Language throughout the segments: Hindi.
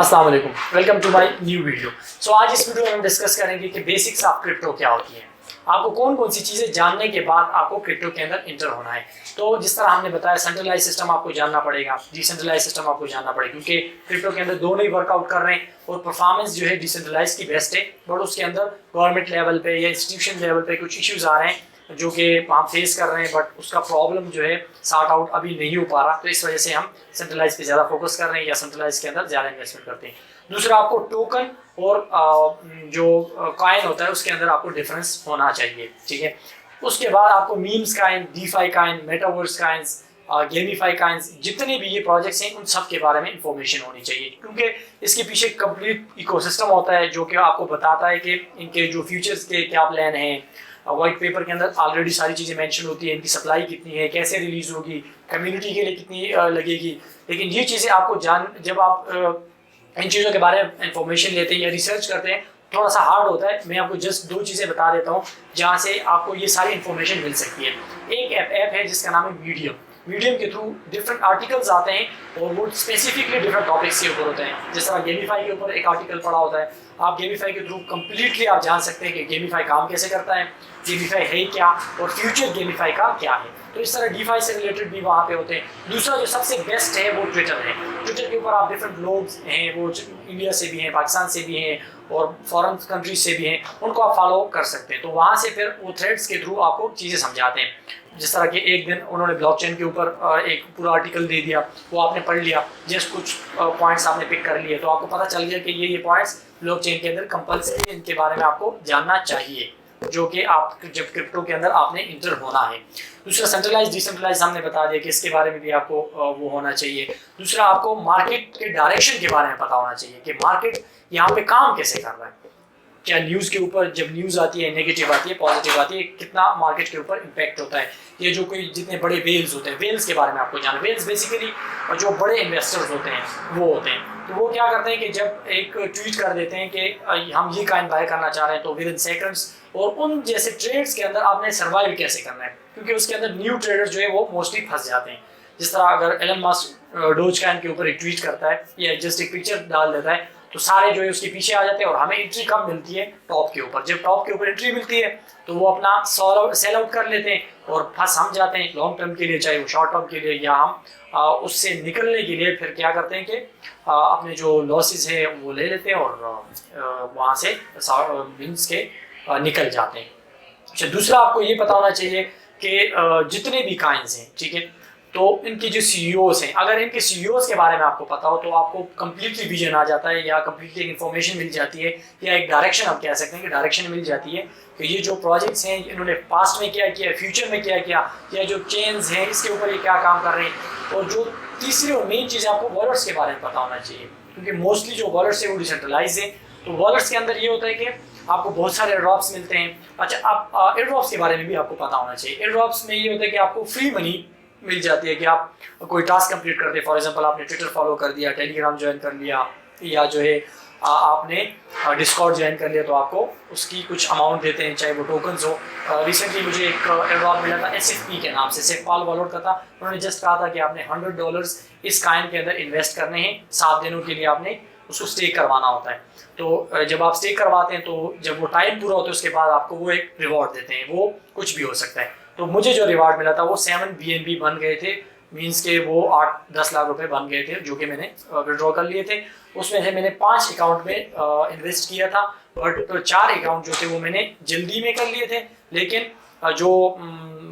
अस्सलाम वालेकुम, welcome to my new video. So आज इस वीडियो में हम डिस्कस करेंगे कि बेसिक्स ऑफ क्रिप्टो क्या होती है, आपको कौन कौन सी चीज़ें जानने के बाद आपको क्रिप्टो के अंदर इंटर होना है। तो जिस तरह हमने बताया, सेंट्रलाइज सिस्टम आपको जानना पड़ेगा, डिसेंट्रलाइज सिस्टम आपको जानना पड़ेगा, क्योंकि क्रिप्टो के अंदर दोनों ही वर्कआउट कर रहे हैं और परफॉर्मेंस जो है डिसेंट्रलाइज की बेस्ट है, बट उसके अंदर गवर्नमेंट लेवल पे या इंस्टीट्यूशन लेवल पे कुछ इश्यूज आ रहे हैं जो कि हम फेस कर रहे हैं, बट उसका प्रॉब्लम जो है सॉर्ट आउट अभी नहीं हो पा रहा। तो इस वजह से हम सेंट्रलाइज पे ज़्यादा फोकस कर रहे हैं या सेंट्रलाइज के अंदर ज़्यादा इन्वेस्टमेंट करते हैं। दूसरा, आपको टोकन और जो कॉइन होता है उसके अंदर आपको डिफरेंस होना चाहिए, ठीक है। उसके बाद आपको memes coin, DeFi coin, metaverse coins, gamify coins, जितने भी ये प्रोजेक्ट्स हैं उन सब के बारे में इंफॉर्मेशन होनी चाहिए, क्योंकि इसके पीछे कंप्लीट इकोसिस्टम होता है जो कि आपको बताता है कि इनके जो फ्यूचर्स के क्या प्लान हैं। वाइट पेपर के अंदर ऑलरेडी सारी चीज़ें मेंशन होती है, इनकी सप्लाई कितनी है, कैसे रिलीज होगी, कम्युनिटी के लिए कितनी लगेगी। लेकिन ये चीज़ें आपको जब आप इन चीज़ों के बारे में इंफॉर्मेशन लेते हैं या रिसर्च करते हैं, थोड़ा सा हार्ड होता है। मैं आपको जस्ट दो चीज़ें बता देता हूँ जहाँ से आपको ये सारी इन्फॉर्मेशन मिल सकती है। एक ऐप है जिसका नाम है मीडियम। मीडियम के थ्रू डिफरेंट आर्टिकल्स आते हैं और वो स्पेसिफिकली डिफरेंट टॉपिक्स के ऊपर होते हैं। जिस तरह गेमीफाई के ऊपर एक आर्टिकल पड़ा होता है, आप गेमीफाई के थ्रू कम्प्लीटली आप जान सकते हैं कि गेमीफाई काम कैसे करता है, गेमीफाई है क्या और फ्यूचर गेमीफाई का क्या है। तो इस तरह डीफाई से रिलेटेड भी वहाँ पे होते हैं। दूसरा जो सबसे बेस्ट है वो ट्विटर है। ट्विटर के ऊपर आप डिफरेंट लोग हैं, वो इंडिया से भी हैं, पाकिस्तान से भी हैं और फॉरेन कंट्रीज से भी हैं, उनको आप फॉलो कर सकते हैं। तो वहाँ से फिर वो थ्रेड्स के थ्रू आपको चीज़ें समझाते हैं। जिस तरह के एक दिन उन्होंने ब्लॉकचेन के ऊपर एक पूरा आर्टिकल दे दिया, वो आपने पढ़ लिया, जस्ट कुछ पॉइंट्स आपने पिक कर लिए, तो आपको पता चल गया कि ये पॉइंट्स ब्लॉकचेन के अंदर कंपल्सरी, इनके बारे में आपको जानना चाहिए, जो कि आप जब क्रिप्टो के अंदर आपने इंटर होना है। दूसरा, सेंट्रलाइज डिसेंट्रलाइज हमने बता दिया कि इसके बारे में भी आपको वो होना चाहिए। दूसरा, आपको मार्केट के डायरेक्शन के बारे में पता होना चाहिए कि मार्केट यहाँ पे काम कैसे कर रहा है, क्या न्यूज़ के ऊपर जब न्यूज़ आती है, नेगेटिव आती है, पॉजिटिव आती है, कितना मार्केट के ऊपर इम्पैक्ट होता है। ये जो कोई जितने बड़े वेल्स होते हैं, वेल्स के बारे में आपको जानना। वेल्स बेसिकली जो बड़े इन्वेस्टर्स होते हैं वो होते हैं। तो वो क्या करते हैं कि जब एक ट्वीट कर देते हैं कि हम ये कॉइन बाय करना चाह रहे हैं, तो विद इन सेकंड्स, और उन जैसे ट्रेड्स के अंदर आपने सर्वाइव कैसे करना है, क्योंकि उसके अंदर न्यू ट्रेडर्स जो है वो मोस्टली फंस जाते हैं। जिस तरह अगर एलन मस्क डोज कॉइन के ऊपर एक ट्वीट करता है या जस्ट एक पिक्चर डाल देता है, तो सारे जो है उसके पीछे आ जाते हैं और हमें एंट्री कब मिलती है, टॉप के ऊपर। जब टॉप के ऊपर एंट्री मिलती है तो वो अपना सेल आउट कर लेते हैं और फंस हम जाते हैं लॉन्ग टर्म के लिए, चाहे वो शॉर्ट टर्म के लिए, या हम उससे निकलने के लिए फिर क्या करते हैं कि अपने जो लॉसेस है वो ले लेते हैं और वहाँ से विंस के निकल जाते हैं। अच्छा, दूसरा आपको ये पता होना चाहिए कि जितने भी कॉइन्स हैं, ठीक है, तो इनके जो सीईओज हैं, अगर इनके सीईओज के बारे में आपको पता हो तो आपको कंप्लीटली विजन आ जाता है, या कंप्लीटली इन्फॉर्मेशन मिल जाती है, या एक डायरेक्शन आप कह सकते हैं कि डायरेक्शन मिल जाती है कि ये जो प्रोजेक्ट्स हैं इन्होंने पास्ट में क्या किया, फ्यूचर में क्या किया, या जो चेन्स हैं इसके ऊपर ये क्या काम कर रहे हैं। और जो तीसरी और मेन चीज़, आपको वॉलेट्स के बारे में पता होना चाहिए, क्योंकि मोस्टली जो वॉलेट्स है वो डिसेंट्रलाइज है। तो वॉलेट्स के अंदर ये होता है कि आपको बहुत सारे एयरड्रॉप्स मिलते हैं। अच्छा, आप एयरड्रॉप्स के बारे में भी आपको पता होना चाहिए। एयरड्रॉप्स में ये होता है कि आपको फ्री मनी मिल जाती है कि आप कोई टास्क कंप्लीट करते हैं। फॉर एग्जांपल, आपने ट्विटर फॉलो कर दिया, टेलीग्राम ज्वाइन कर लिया, या जो है आपने डिस्कॉर्ड ज्वाइन कर लिया, तो आपको उसकी कुछ अमाउंट देते हैं, चाहे वो टोकन्स हो। रिसेंटली मुझे एक एयरड्रॉप मिला था SFP के नाम से, सेफपाल वॉलेट का था। उन्होंने जस्ट कहा था कि आपने $100 इस कॉइन के अंदर इन्वेस्ट करने हैं, 7 दिनों के लिए आपने उसको स्टेक करवाना होता है। तो जब आप स्टेक करवाते हैं तो जब वो टाइम पूरा होता है उसके बाद आपको वो एक रिवॉर्ड देते हैं, वो कुछ भी हो सकता है। तो मुझे जो रिवार्ड मिला था वो 7 BNB बन गए थे, मींस के वो 8-10 लाख रुपए बन गए थे, जो कि मैंने विड्रॉ कर लिए थे। उसमें से मैंने 5 अकाउंट में इन्वेस्ट किया था, बट तो 4 अकाउंट जो थे वो मैंने जल्दी में कर लिए थे। लेकिन जो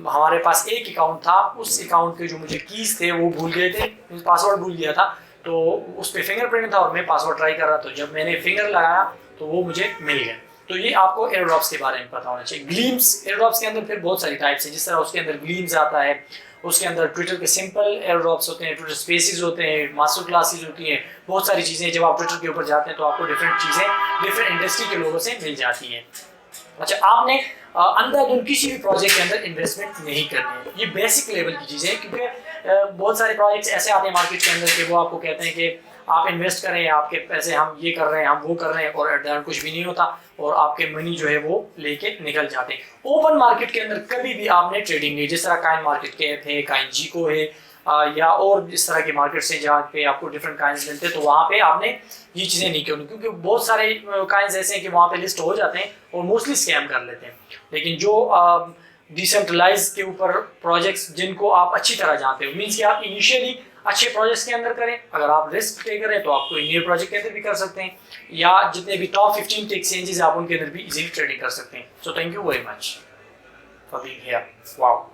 हमारे पास एक अकाउंट था, उस अकाउंट के जो मुझे कीज थे वो भूल गए थे, पासवर्ड भूल गया था, तो उस पर फिंगरप्रिंट था और मैं पासवर्ड ट्राई कर रहा था। तो जब मैंने फिंगर लगाया तो वो मुझे मिल गया। तो ये आपको एयरड्रॉप्स के बारे में पता होना चाहिए। ग्लीम्स, एयरड्रॉप्स के अंदर फिर बहुत सारी टाइप्स हैं। जिस तरह उसके अंदर ग्लीम्स आता है, उसके अंदर ट्विटर के सिंपल एयरड्रॉप्स होते हैं, ट्विटर स्पेसेस होते हैं, मास्टर क्लासेस होती हैं, बहुत सारी चीज़ें। जब आप ट्विटर के ऊपर जाते हैं तो आपको डिफरेंट चीज़ें डिफरेंट इंडस्ट्री के लोगों से मिल जाती हैं। अच्छा, आपने अंधाधुंध किसी भी प्रोजेक्ट के अंदर इन्वेस्टमेंट नहीं करनी है। ये बेसिक लेवल की चीज़ें हैं, क्योंकि बहुत सारे प्रोजेक्ट्स ऐसे आते हैं मार्केट के अंदर कि वो आपको कहते हैं कि आप इन्वेस्ट करें, आपके पैसे हम ये कर रहे हैं, हम वो कर रहे हैं, और एट द एंड कुछ भी नहीं होता और आपके मनी जो है वो लेके निकल जाते हैं। ओपन मार्केट के अंदर कभी भी आपने ट्रेडिंग नहीं, जिस तरह काइन मार्केट कैप है, काइन जीको है, या और इस तरह के मार्केट्स हैं जहाँ पे आपको डिफरेंट काइंस मिलते हैं, तो वहाँ पे आपने ये चीज़ें नहीं करनी, क्योंकि बहुत सारे काइंस ऐसे हैं कि वहाँ पे लिस्ट हो जाते हैं और मोस्टली स्कैम कर लेते हैं। लेकिन जो डिसेंट्रलाइज के ऊपर प्रोजेक्ट्स जिनको आप अच्छी तरह जानते हो, मीन्स कि आप इनिशियली अच्छे प्रोजेक्ट्स के अंदर करें, अगर आप रिस्क टे करें तो आप कोई न्यू प्रोजेक्ट के अंदर भी कर सकते हैं, या जितने भी टॉप 15 एक्सचेंजेस आप उनके अंदर भी इजीली ट्रेडिंग कर सकते हैं। So thank you very much for being here. Wow.